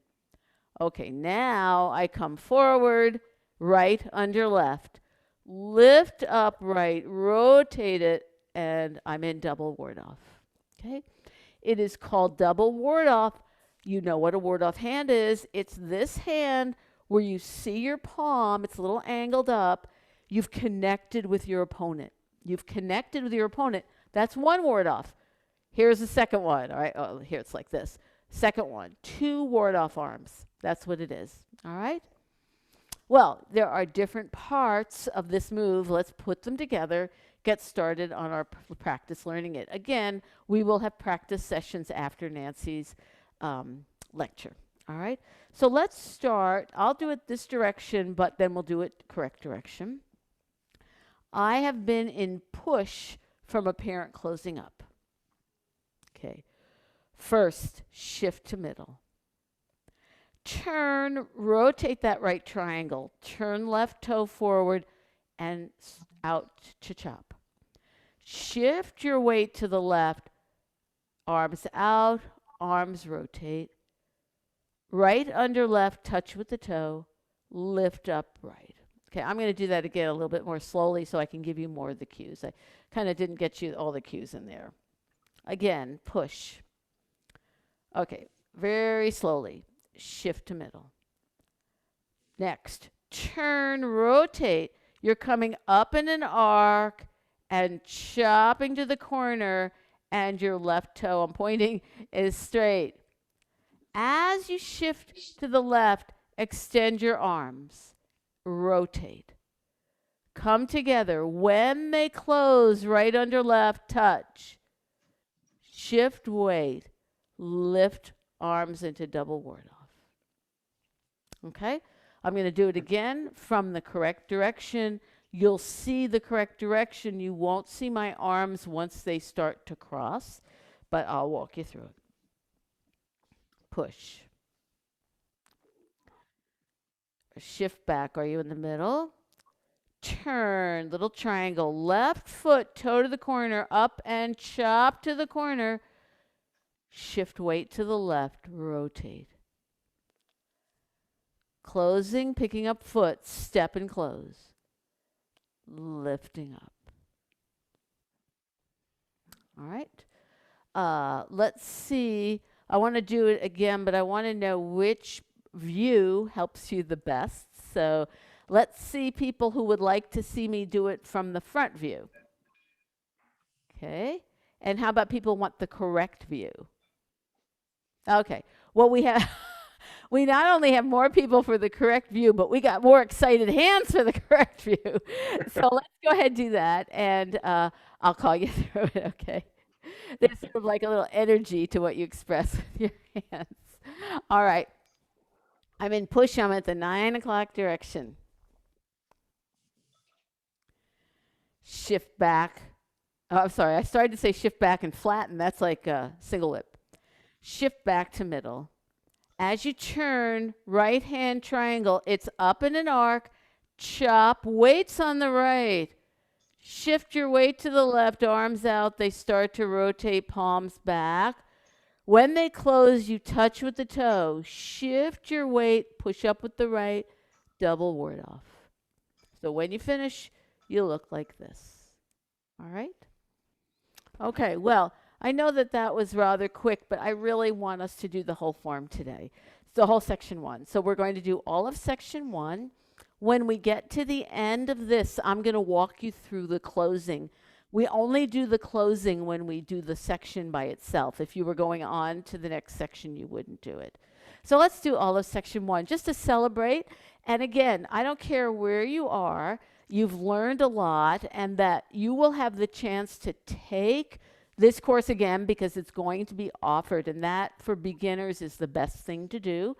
Okay, now I come forward, right under left. Lift up right, rotate it, and I'm in double ward off. Okay? It is called double ward off. You know what a ward off hand is. It's this hand where you see your palm, it's a little angled up. You've connected with your opponent. You've connected with your opponent. That's one ward off. Here's the second one. All right. Oh, here it's like this. Second one, 2 ward off arms. That's what it is. All right. Well, there are different parts of this move. Let's put them together, get started on our practice learning it. Again, we will have practice sessions after Nancy's lecture. All right. So let's start. I'll do it this direction, but then we'll do it correct direction. I have been in push from a parent closing up. Okay. First, shift to middle. Turn, rotate that right triangle. Turn left toe forward and out to chop. Shift your weight to the left. Arms out, arms rotate. Right under left, touch with the toe. Lift up right. Okay, I'm going to do that again a little bit more slowly so I can give you more of the cues. I kind of didn't get you all the cues in there. Again, push. Okay, Very slowly. Shift to middle. Next, turn, rotate. You're coming up in an arc and chopping to the corner, and your left toe, I'm pointing, is straight. As you shift to the left, extend your arms. Rotate. Come together. When they close, right under left, touch. Shift weight. Lift arms into double ward off. Okay? I'm going to do it again from the correct direction. You'll see the correct direction. You won't see my arms once they start to cross, but I'll walk you through it. Push. Shift back. Are you in the middle? Turn. Little triangle. Left foot, toe to the corner, up and chop to the corner. Shift weight to the left. Rotate. Closing, picking up foot, step and close. Lifting up. All right. Let's see. I want to do it again, but I want to know which view helps you the best. So let's see people who would like to see me do it from the front view. Okay. And how about people who want the correct view? Okay. Well, we have we not only have more people for the correct view, but we got more excited hands for the correct view. So let's go ahead and do that, and I'll call you through it, okay? There's sort of like a little energy to what you express with your hands. All right. I'm in push. I'm at the 9 o'clock direction. Shift back. Oh, I'm sorry. I started to say shift back and flatten. That's like a single whip. Shift back to middle. As you turn, right hand triangle, it's up in an arc. Chop, weights on the right. Shift your weight to the left, arms out. They start to rotate, palms back. When they close, you touch with the toe. Shift your weight, push up with the right, double ward off. So when you finish, you look like this. All right? Okay, well, I know that that was rather quick, but I really want us to do the whole form today. The whole section 1. So we're going to do all of section 1. When we get to the end of this, I'm going to walk you through the closing. We only do the closing when we do the section by itself. If you were going on to the next section, you wouldn't do it. So let's do all of section 1 just to celebrate. And again, I don't care where you are. You've learned a lot, and that you will have the chance to take this course again because it's going to be offered, and that for beginners is the best thing to do.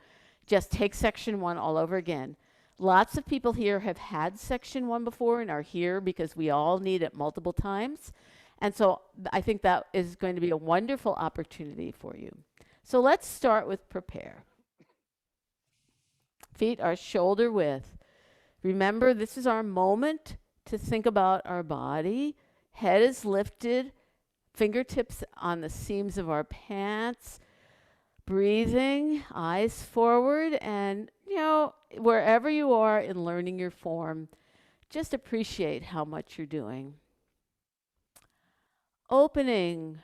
Just take section 1 all over again. Lots of people here have had section 1 before and are here because we all need it multiple times. And so I think that is going to be a wonderful opportunity for you. So let's start with prepare. Feet are shoulder width. Remember, this is our moment to think about our body. Head is lifted. Fingertips on the seams of our pants. Breathing, eyes forward, and, you know, wherever you are in learning your form, just appreciate how much you're doing. Opening,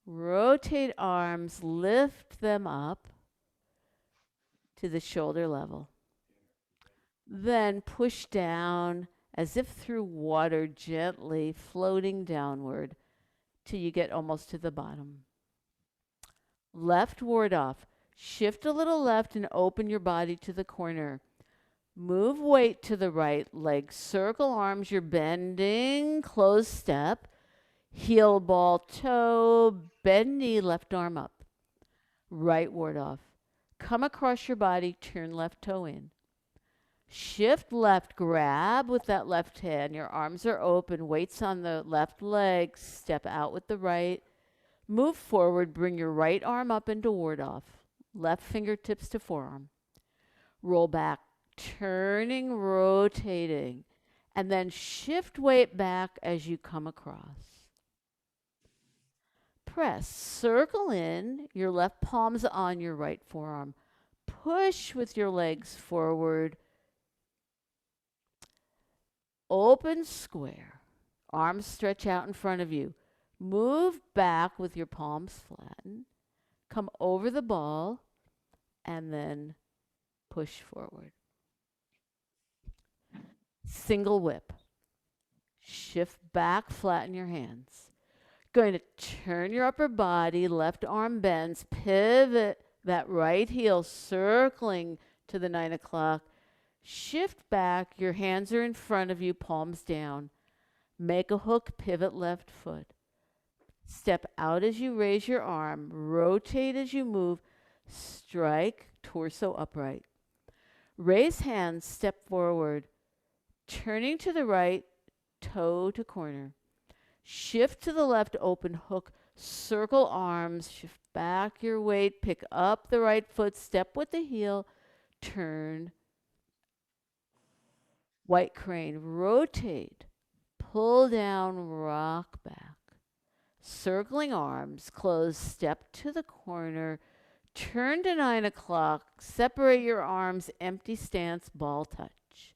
rotate arms, lift them up to the shoulder level. Then push down as if through water, gently floating downward till you get almost to the bottom. Left ward off. Shift a little left and open your body to the corner. Move weight to the right leg. Circle arms. You're bending. Close step. Heel ball toe. Bend knee. Left arm up. Right ward off. Come across your body. Turn left toe in. Shift left. Grab with that left hand. Your arms are open. Weights on the left leg. Step out with the right. Move forward, bring your right arm up into ward off. Left fingertips to forearm. Roll back, turning, rotating. And then shift weight back as you come across. Press, circle in, your left palm's on your right forearm. Push with your legs forward. Open square. Arms stretch out in front of you. Move back with your palms flattened. come over the ball, and then push forward. Single whip. Shift back, flatten your hands. Going to turn your upper body, left arm bends, pivot that right heel, circling to the 9 o'clock. Shift back, your hands are in front of you, palms down. Make a hook, pivot left foot. Step out as you raise your arm, rotate as you move, strike, torso upright. Raise hands, step forward, turning to the right, toe to corner. Shift to the left, open hook, circle arms, shift back your weight, pick up the right foot, step with the heel, turn. White crane, rotate, pull down, rock back. Circling arms, close, step to the corner, turn to 9 o'clock, separate your arms, empty stance, ball touch.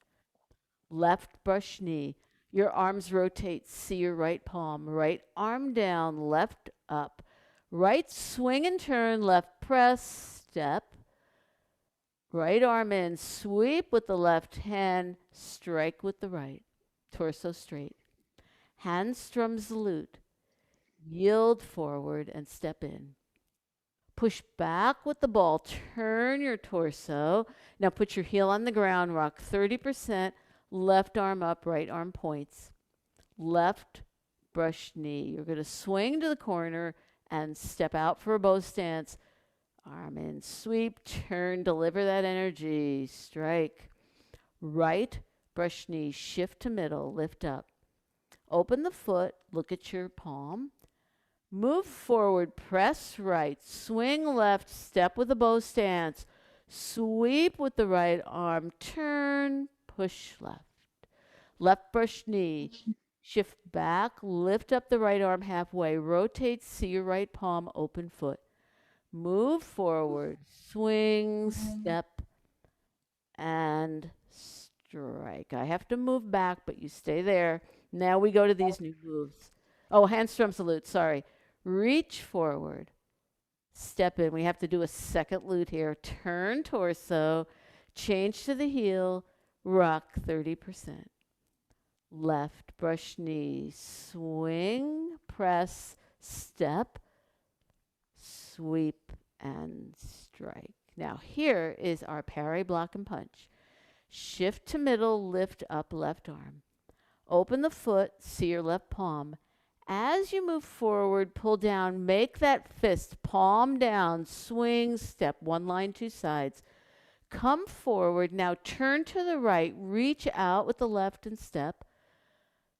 Left brush knee, your arms rotate, see your right palm, right arm down, left up, right swing and turn, left press, step. Right arm in, sweep with the left hand, strike with the right, torso straight. Hand strums the lute. Yield forward and step in. Push back with the ball. Turn your torso. Now put your heel on the ground. Rock 30%. Left arm up, right arm points. Left brush knee. You're going to swing to the corner and step out for a bow stance. Arm in, sweep, turn, deliver that energy. Strike. Right brush knee. Shift to middle. Lift up. Open the foot. Look at your palm. Move forward, press right, swing left, step with a bow stance, sweep with the right arm, turn, push left. Left brush knee, shift back, lift up the right arm halfway, rotate, see your right palm, open foot. Move forward, swing, step, and strike. I have to move back, but you stay there. Now we go to these new moves. Oh, handstrom salute, sorry. Reach forward, step in. We have to do a second lute here. Turn torso, change to the heel, rock 30%. Left brush knee, swing, press, step, sweep, and strike. Now here is our parry, block, and punch. Shift to middle, lift up left arm. Open the foot, see your left palm. As you move forward, pull down, make that fist, palm down, swing, step, one line, two sides. Come forward, now turn to the right, reach out with the left and step.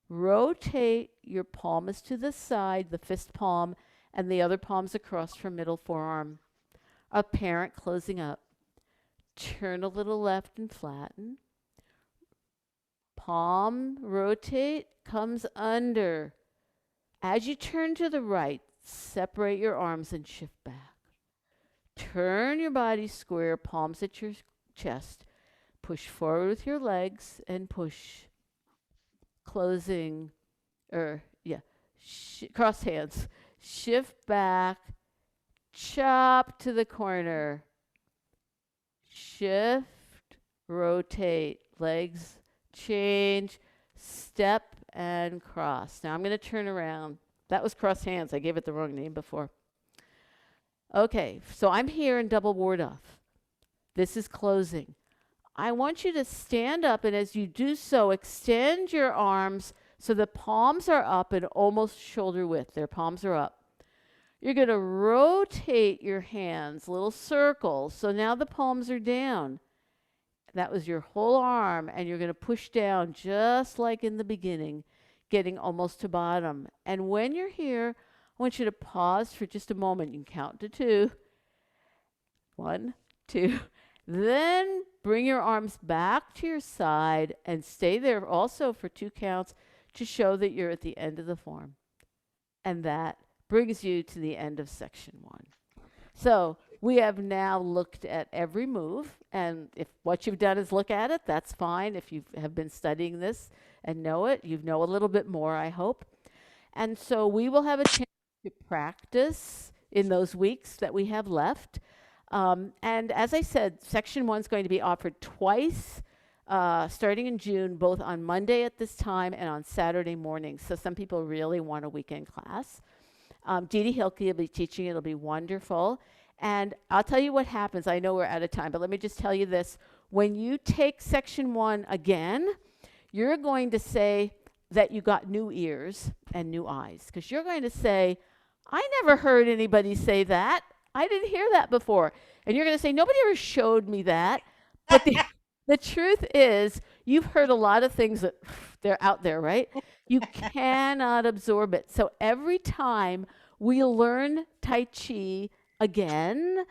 Rotate, your palm is to the side, the fist palm, and the other palm's across from middle forearm. Apparent closing up. Turn a little left and flatten. Palm, rotate, comes under. As you turn to the right, separate your arms and shift back. Turn your body square, palms at your chest. Push forward with your legs and push. Closing, cross hands. Shift back, chop to the corner. Shift, rotate, legs change, step, and cross. Now I'm going to turn around. That was cross hands. I gave it the wrong name before. Okay, so I'm here in double ward off. This is closing. I want you to stand up, and as you do so, extend your arms so the palms are up and almost shoulder width. Their palms are up. You're going to rotate your hands, little circles. So now the palms are down. That was your whole arm, and you're going to push down just like in the beginning, getting almost to bottom. And when you're here, I want you to pause for just a moment. You can count to 2. 1, 2. Then bring your arms back to your side and stay there also for 2 counts to show that you're at the end of the form. And that brings you to the end of section 1. So we have now looked at every move, and if what you've done is look at it, that's fine. If you have been studying this and know it, you know a little bit more, I hope. And so we will have a chance to practice in those weeks that we have left. And as I said, section 1 is going to be offered twice, starting in June, both on Monday at this time and on Saturday mornings. So some people really want a weekend class. Judy Hilke will be teaching. It'll be wonderful. And I'll tell you what happens. I know we're out of time, but let me just tell you this. When you take section 1 again, you're going to say that you got new ears and new eyes, because you're going to say, I never heard anybody say that. I didn't hear that before. And you're going to say, nobody ever showed me that. But the truth is, you've heard a lot of things that they're out there, right? You cannot absorb it. So every time we learn Tai Chi again,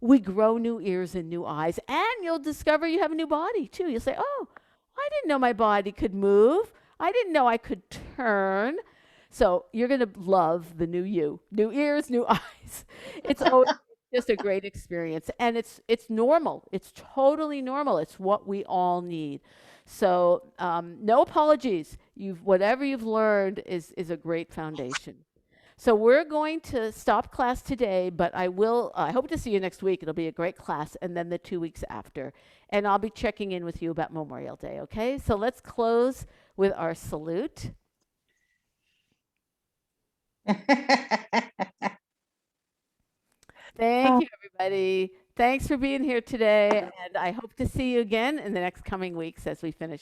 we grow new ears and new eyes. And you'll discover you have a new body too. You'll say, oh, I didn't know my body could move. I didn't know I could turn. So you're going to love the new you, new ears, new eyes. It's always just a great experience. And it's normal. It's totally normal. It's what we all need. So no apologies. Whatever you've learned is a great foundation. So we're going to stop class today, but I hope to see you next week. It'll be a great class, and then the 2 weeks after. And I'll be checking in with you about Memorial Day, okay? So let's close with our salute. Thank you, everybody. Thanks for being here today, and I hope to see you again in the next coming weeks as we finish.